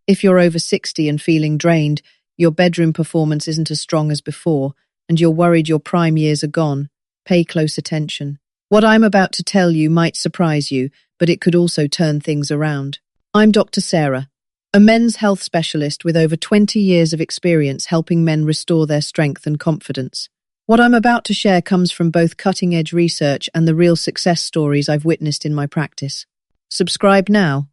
If you're over 60 and feeling drained, your bedroom performance isn't as strong as before, and you're worried your prime years are gone, pay close attention. What I'm about to tell you might surprise you, but it could also turn things around. I'm Dr. Sarah, a men's health specialist with over 20 years of experience helping men restore their strength and confidence. What I'm about to share comes from both cutting-edge research and the real success stories I've witnessed in my practice. Subscribe now,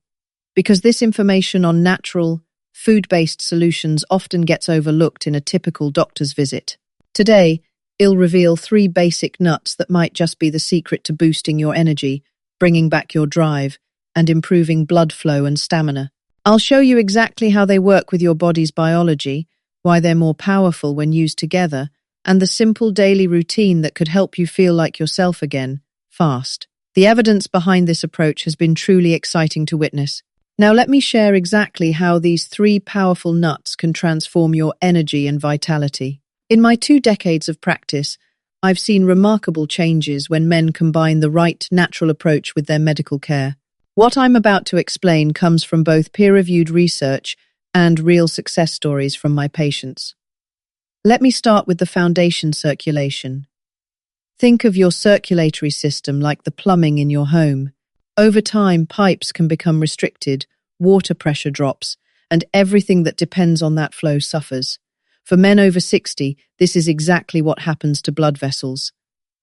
because this information on natural, food-based solutions often gets overlooked in a typical doctor's visit. Today, I'll reveal 3 basic nuts that might just be the secret to boosting your energy, bringing back your drive, and improving blood flow and stamina. I'll show you exactly how they work with your body's biology, why they're more powerful when used together, and the simple daily routine that could help you feel like yourself again, fast. The evidence behind this approach has been truly exciting to witness. Now let me share exactly how these 3 powerful nuts can transform your energy and vitality. In my 2 decades of practice, I've seen remarkable changes when men combine the right natural approach with their medical care. What I'm about to explain comes from both peer-reviewed research and real success stories from my patients. Let me start with the foundation: circulation. Think of your circulatory system like the plumbing in your home. Over time, pipes can become restricted, water pressure drops, and everything that depends on that flow suffers. For men over 60, this is exactly what happens to blood vessels.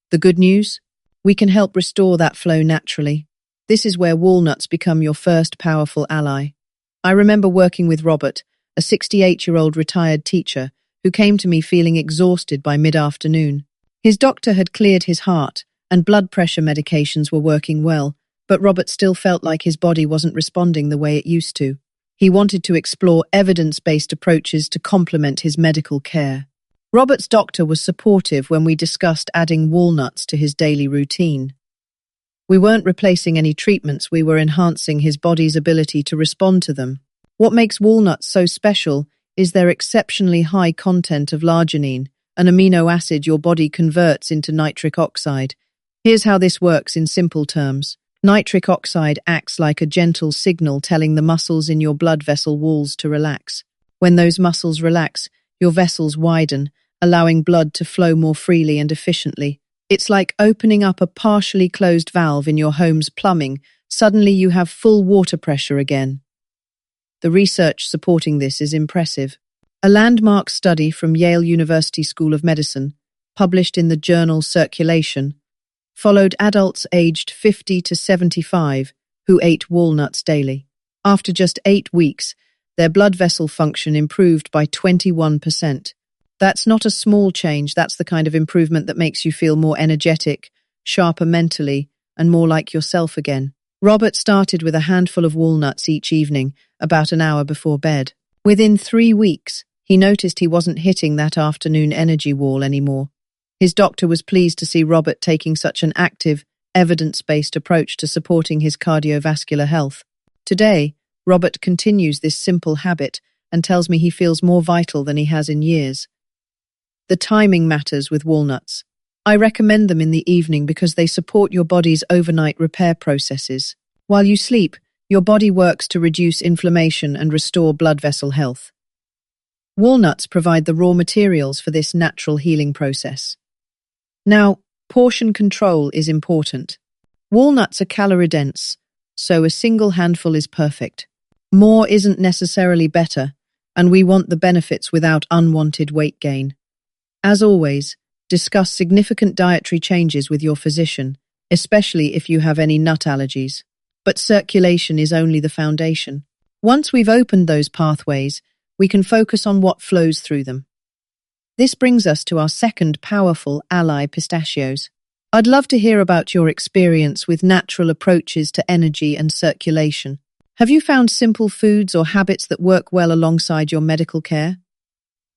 The good news? We can help restore that flow naturally. This is where walnuts become your first powerful ally. I remember working with Robert, a 68-year-old retired teacher, who came to me feeling exhausted by mid-afternoon. His doctor had cleared his heart, and blood pressure medications were working well, but Robert still felt like his body wasn't responding the way it used to. He wanted to explore evidence-based approaches to complement his medical care. Robert's doctor was supportive when we discussed adding walnuts to his daily routine. We weren't replacing any treatments, we were enhancing his body's ability to respond to them. What makes walnuts so special is their exceptionally high content of arginine, an amino acid your body converts into nitric oxide. Here's how this works in simple terms. Nitric oxide acts like a gentle signal telling the muscles in your blood vessel walls to relax. When those muscles relax, your vessels widen, allowing blood to flow more freely and efficiently. It's like opening up a partially closed valve in your home's plumbing. Suddenly you have full water pressure again. The research supporting this is impressive. A landmark study from Yale University School of Medicine, published in the journal Circulation, followed adults aged 50 to 75 who ate walnuts daily. After just 8 weeks, their blood vessel function improved by 21%. That's not a small change, that's the kind of improvement that makes you feel more energetic, sharper mentally, and more like yourself again. Robert started with a handful of walnuts each evening, about an hour before bed. Within 3 weeks, he noticed he wasn't hitting that afternoon energy wall anymore. His doctor was pleased to see Robert taking such an active, evidence-based approach to supporting his cardiovascular health. Today, Robert continues this simple habit and tells me he feels more vital than he has in years. The timing matters with walnuts. I recommend them in the evening because they support your body's overnight repair processes. While you sleep, your body works to reduce inflammation and restore blood vessel health. Walnuts provide the raw materials for this natural healing process. Now, portion control is important. Walnuts are calorie-dense, so a single handful is perfect. More isn't necessarily better, and we want the benefits without unwanted weight gain. As always, discuss significant dietary changes with your physician, especially if you have any nut allergies. But circulation is only the foundation. Once we've opened those pathways, we can focus on what flows through them. This brings us to our second powerful ally, pistachios. I'd love to hear about your experience with natural approaches to energy and circulation. Have you found simple foods or habits that work well alongside your medical care?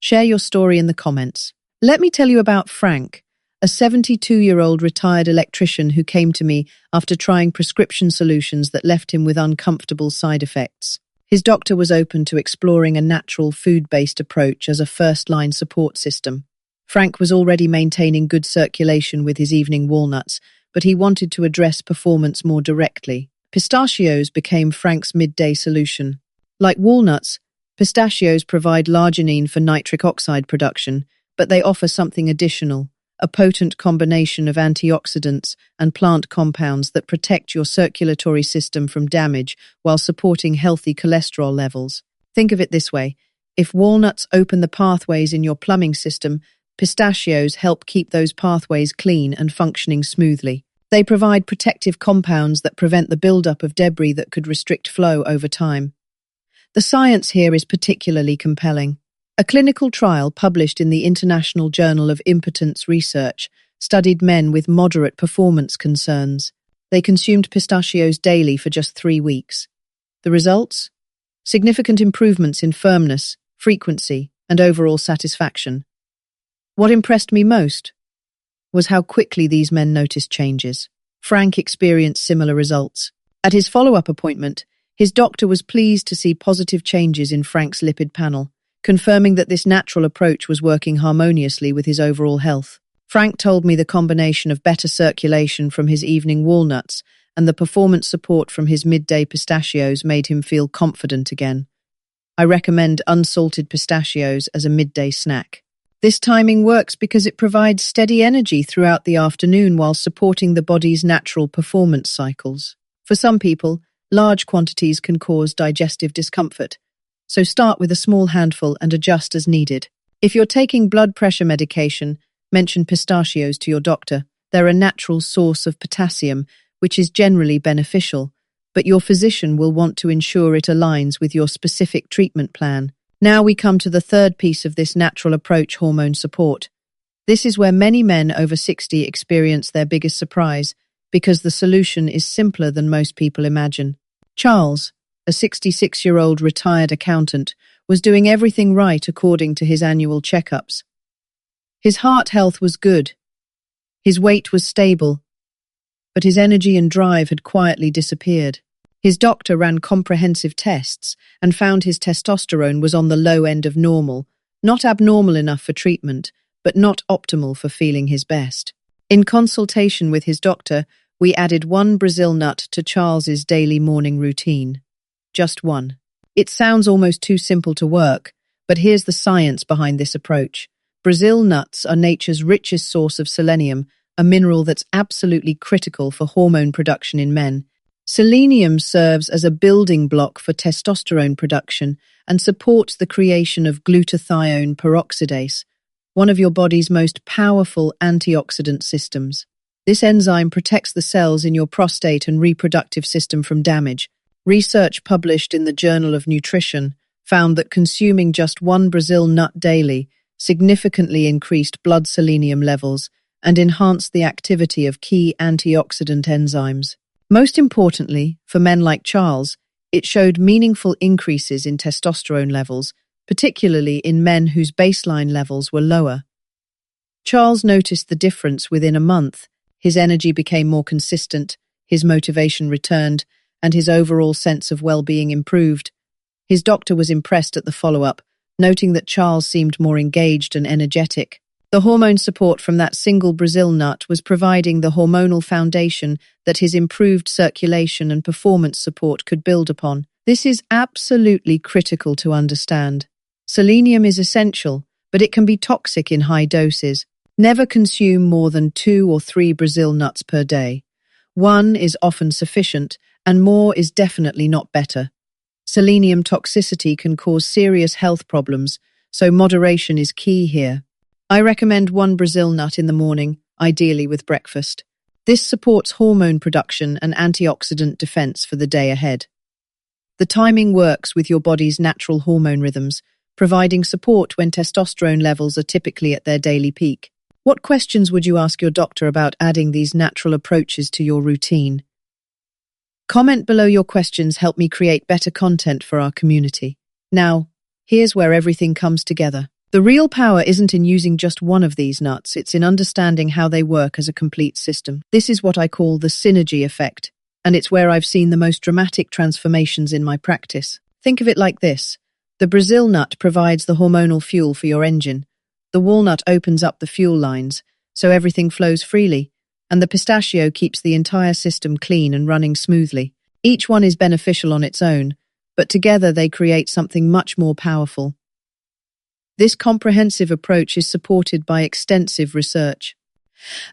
Share your story in the comments. Let me tell you about Frank, a 72-year-old retired electrician who came to me after trying prescription solutions that left him with uncomfortable side effects. His doctor was open to exploring a natural food-based approach as a first-line support system. Frank was already maintaining good circulation with his evening walnuts, but he wanted to address performance more directly. Pistachios became Frank's midday solution. Like walnuts, Pistachios provide l'arginine for nitric oxide production, but they offer something additional, a potent combination of antioxidants and plant compounds that protect your circulatory system from damage while supporting healthy cholesterol levels. Think of it this way. If walnuts open the pathways in your plumbing system, pistachios help keep those pathways clean and functioning smoothly. They provide protective compounds that prevent the buildup of debris that could restrict flow over time. The science here is particularly compelling. A clinical trial published in the International Journal of Impotence Research studied men with moderate performance concerns. They consumed pistachios daily for just 3 weeks. The results? Significant improvements in firmness, frequency, and overall satisfaction. What impressed me most was how quickly these men noticed changes. Frank experienced similar results. At his follow-up appointment, his doctor was pleased to see positive changes in Frank's lipid panel, confirming that this natural approach was working harmoniously with his overall health. Frank told me the combination of better circulation from his evening walnuts and the performance support from his midday pistachios made him feel confident again. I recommend unsalted pistachios as a midday snack. This timing works because it provides steady energy throughout the afternoon while supporting the body's natural performance cycles. For some people, large quantities can cause digestive discomfort, so start with a small handful and adjust as needed. If you're taking blood pressure medication, mention pistachios to your doctor. They're a natural source of potassium, which is generally beneficial, but your physician will want to ensure it aligns with your specific treatment plan. Now we come to the third piece of this natural approach, hormone support. This is where many men over 60 experience their biggest surprise, because the solution is simpler than most people imagine. Charles, a 66-year-old retired accountant, was doing everything right according to his annual checkups. His heart health was good. His weight was stable, but his energy and drive had quietly disappeared. His doctor ran comprehensive tests and found his testosterone was on the low end of normal, not abnormal enough for treatment, but not optimal for feeling his best. In consultation with his doctor, we added 1 Brazil nut to Charles's daily morning routine. Just 1. It sounds almost too simple to work, but here's the science behind this approach. Brazil nuts are nature's richest source of selenium, a mineral that's absolutely critical for hormone production in men. Selenium serves as a building block for testosterone production and supports the creation of glutathione peroxidase, one of your body's most powerful antioxidant systems. This enzyme protects the cells in your prostate and reproductive system from damage. Research published in the Journal of Nutrition found that consuming just 1 Brazil nut daily significantly increased blood selenium levels and enhanced the activity of key antioxidant enzymes. Most importantly, for men like Charles, it showed meaningful increases in testosterone levels, particularly in men whose baseline levels were lower. Charles noticed the difference within a month. His energy became more consistent, his motivation returned, and his overall sense of well-being improved. His doctor was impressed at the follow-up, noting that Charles seemed more engaged and energetic. The hormone support from that single Brazil nut was providing the hormonal foundation that his improved circulation and performance support could build upon. This is absolutely critical to understand. Selenium is essential, but it can be toxic in high doses. Never consume more than 2 or 3 Brazil nuts per day. 1 is often sufficient, and more is definitely not better. Selenium toxicity can cause serious health problems, so moderation is key here. I recommend 1 Brazil nut in the morning, ideally with breakfast. This supports hormone production and antioxidant defense for the day ahead. The timing works with your body's natural hormone rhythms, providing support when testosterone levels are typically at their daily peak. What questions would you ask your doctor about adding these natural approaches to your routine? Comment below your questions. Help me create better content for our community. Now, here's where everything comes together. The real power isn't in using just one of these nuts, it's in understanding how they work as a complete system. This is what I call the synergy effect, and it's where I've seen the most dramatic transformations in my practice. Think of it like this. The Brazil nut provides the hormonal fuel for your engine. The walnut opens up the fuel lines, so everything flows freely, and the pistachio keeps the entire system clean and running smoothly. Each one is beneficial on its own, but together they create something much more powerful. This comprehensive approach is supported by extensive research.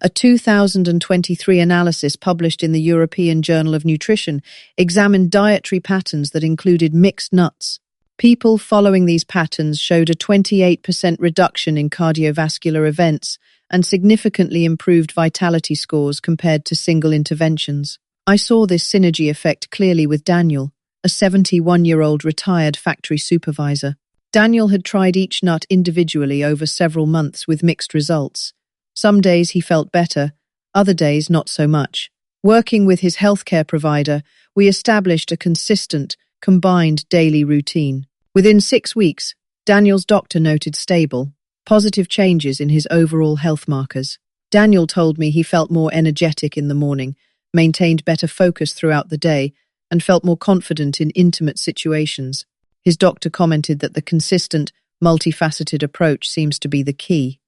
A 2023 analysis published in the European Journal of Nutrition examined dietary patterns that included mixed nuts. People following these patterns showed a 28% reduction in cardiovascular events and significantly improved vitality scores compared to single interventions. I saw this synergy effect clearly with Daniel, a 71-year-old retired factory supervisor. Daniel had tried each nut individually over several months with mixed results. Some days he felt better, other days not so much. Working with his healthcare provider, we established a consistent, combined daily routine. Within 6 weeks, Daniel's doctor noted stable, positive changes in his overall health markers. Daniel told me he felt more energetic in the morning, maintained better focus throughout the day, and felt more confident in intimate situations. His doctor commented that the consistent, multifaceted approach seems to be the key.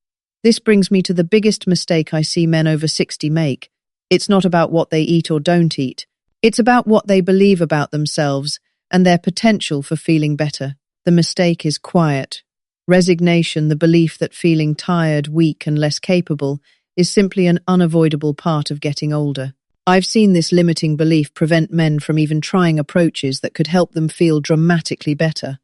This brings me to the biggest mistake I see men over 60 make. It's not about what they eat or don't eat. It's about what they believe about themselves and their potential for feeling better. The mistake is quiet. Resignation, the belief that feeling tired, weak, and less capable is simply an unavoidable part of getting older. I've seen this limiting belief prevent men from even trying approaches that could help them feel dramatically better.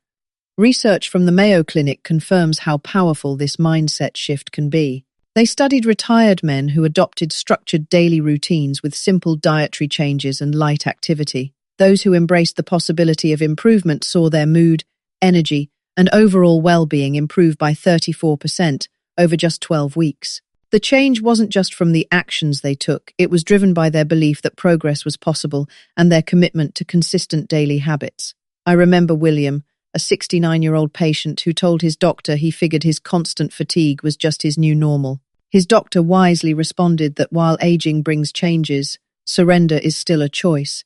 Research from the Mayo Clinic confirms how powerful this mindset shift can be. They studied retired men who adopted structured daily routines with simple dietary changes and light activity. Those who embraced the possibility of improvement saw their mood, energy, and overall well-being improve by 34% over just 12 weeks. The change wasn't just from the actions they took, it was driven by their belief that progress was possible and their commitment to consistent daily habits. I remember William, a 69-year-old patient who told his doctor he figured his constant fatigue was just his new normal. His doctor wisely responded that while aging brings changes, surrender is still a choice.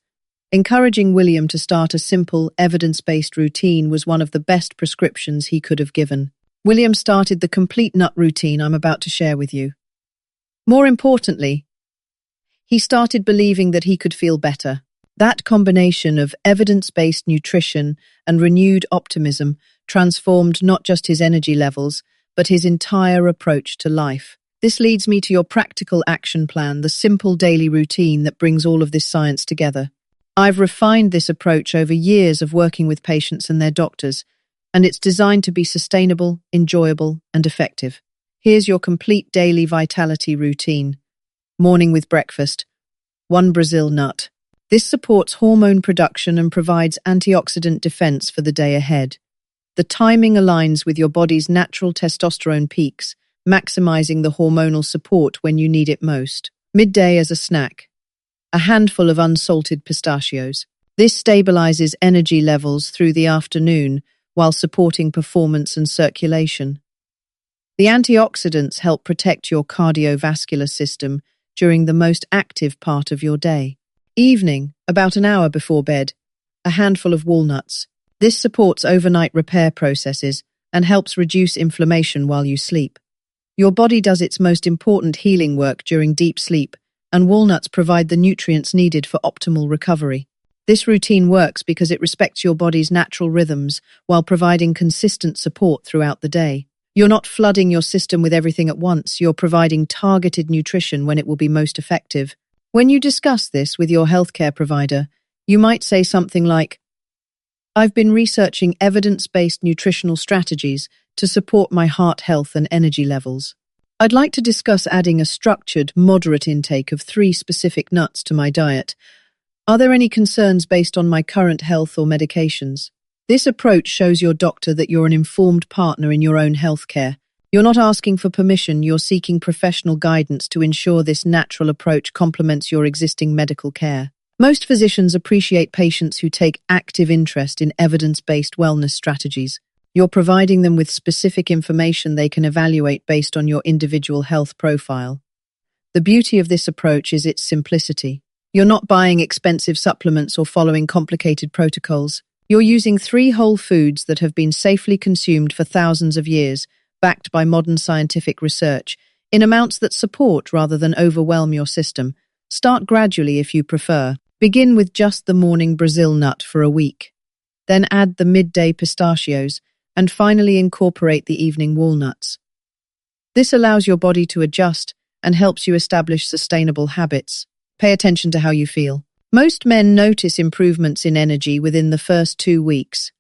Encouraging William to start a simple, evidence-based routine was one of the best prescriptions he could have given. William started the complete nut routine I'm about to share with you. More importantly, he started believing that he could feel better. That combination of evidence-based nutrition and renewed optimism transformed not just his energy levels, but his entire approach to life. This leads me to your practical action plan, the simple daily routine that brings all of this science together. I've refined this approach over years of working with patients and their doctors, and it's designed to be sustainable, enjoyable, and effective. Here's your complete daily vitality routine. Morning with breakfast. 1 Brazil nut. This supports hormone production and provides antioxidant defense for the day ahead. The timing aligns with your body's natural testosterone peaks, maximizing the hormonal support when you need it most. Midday as a snack. A handful of unsalted pistachios. This stabilizes energy levels through the afternoon while supporting performance and circulation. The antioxidants help protect your cardiovascular system during the most active part of your day. Evening, about an hour before bed, a handful of walnuts. This supports overnight repair processes and helps reduce inflammation while you sleep. Your body does its most important healing work during deep sleep, and walnuts provide the nutrients needed for optimal recovery. This routine works because it respects your body's natural rhythms while providing consistent support throughout the day. You're not flooding your system with everything at once, you're providing targeted nutrition when it will be most effective. When you discuss this with your healthcare provider, you might say something like, "I've been researching evidence-based nutritional strategies to support my heart health and energy levels. I'd like to discuss adding a structured, moderate intake of 3 specific nuts to my diet. Are there any concerns based on my current health or medications?" This approach shows your doctor that you're an informed partner in your own healthcare. You're not asking for permission, you're seeking professional guidance to ensure this natural approach complements your existing medical care. Most physicians appreciate patients who take active interest in evidence-based wellness strategies. You're providing them with specific information they can evaluate based on your individual health profile. The beauty of this approach is its simplicity. You're not buying expensive supplements or following complicated protocols. You're using 3 whole foods that have been safely consumed for thousands of years, backed by modern scientific research, in amounts that support rather than overwhelm your system. Start gradually if you prefer. Begin with just the morning Brazil nut for a week. then add the midday pistachios, and finally incorporate the evening walnuts. This allows your body to adjust and helps you establish sustainable habits. Pay attention to how you feel. Most men notice improvements in energy within the first 2 weeks.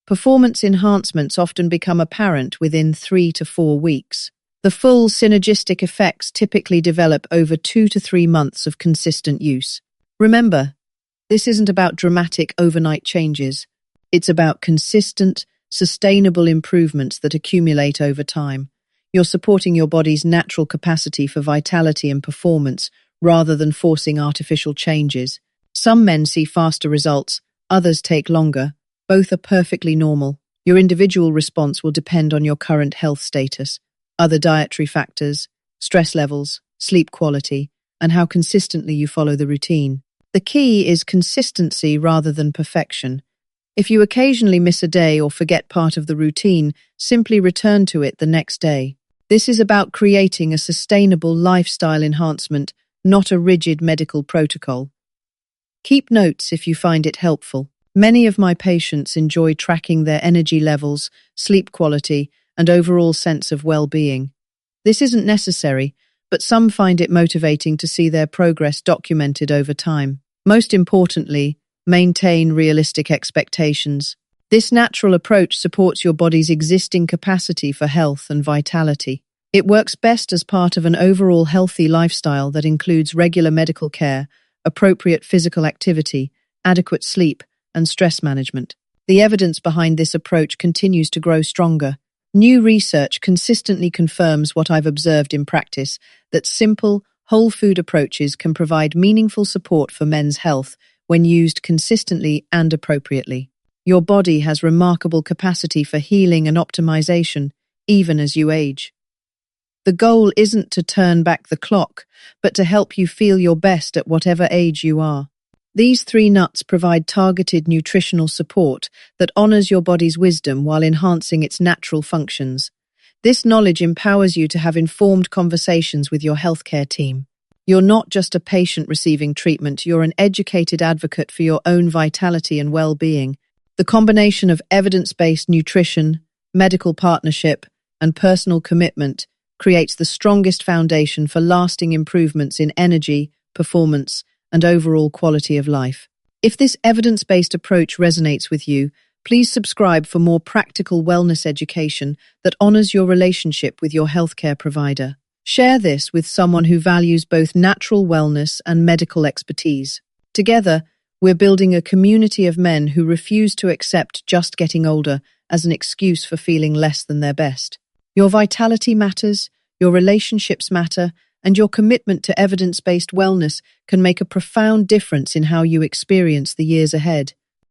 Performance enhancements often become apparent within 3 to 4 weeks. The full synergistic effects typically develop over 2 to 3 months of consistent use. Remember, this isn't about dramatic overnight changes. It's about consistent, sustainable improvements that accumulate over time. You're supporting your body's natural capacity for vitality and performance rather than forcing artificial changes. Some men see faster results, others take longer. Both are perfectly normal. Your individual response will depend on your current health status, other dietary factors, stress levels, sleep quality, and how consistently you follow the routine. The key is consistency rather than perfection. If you occasionally miss a day or forget part of the routine, simply return to it the next day. This is about creating a sustainable lifestyle enhancement, not a rigid medical protocol. Keep notes if you find it helpful. Many of my patients enjoy tracking their energy levels, sleep quality, and overall sense of well-being. This isn't necessary, but some find it motivating to see their progress documented over time. Most importantly, maintain realistic expectations. This natural approach supports your body's existing capacity for health and vitality. It works best as part of an overall healthy lifestyle that includes regular medical care, appropriate physical activity, adequate sleep, and stress management. The evidence behind this approach continues to grow stronger. New research consistently confirms what I've observed in practice, that simple, whole food approaches can provide meaningful support for men's health when used consistently and appropriately. Your body has remarkable capacity for healing and optimization, even as you age. The goal isn't to turn back the clock, but to help you feel your best at whatever age you are. These 3 nuts provide targeted nutritional support that honors your body's wisdom while enhancing its natural functions. This knowledge empowers you to have informed conversations with your healthcare team. You're not just a patient receiving treatment, you're an educated advocate for your own vitality and well-being. The combination of evidence-based nutrition, medical partnership, and personal commitment creates the strongest foundation for lasting improvements in energy, performance, and overall quality of life. If this evidence-based approach resonates with you, please subscribe for more practical wellness education that honors your relationship with your healthcare provider. Share this with someone who values both natural wellness and medical expertise. Together, we're building a community of men who refuse to accept just getting older as an excuse for feeling less than their best. Your vitality matters, your relationships matter, and your commitment to evidence-based wellness can make a profound difference in how you experience the years ahead.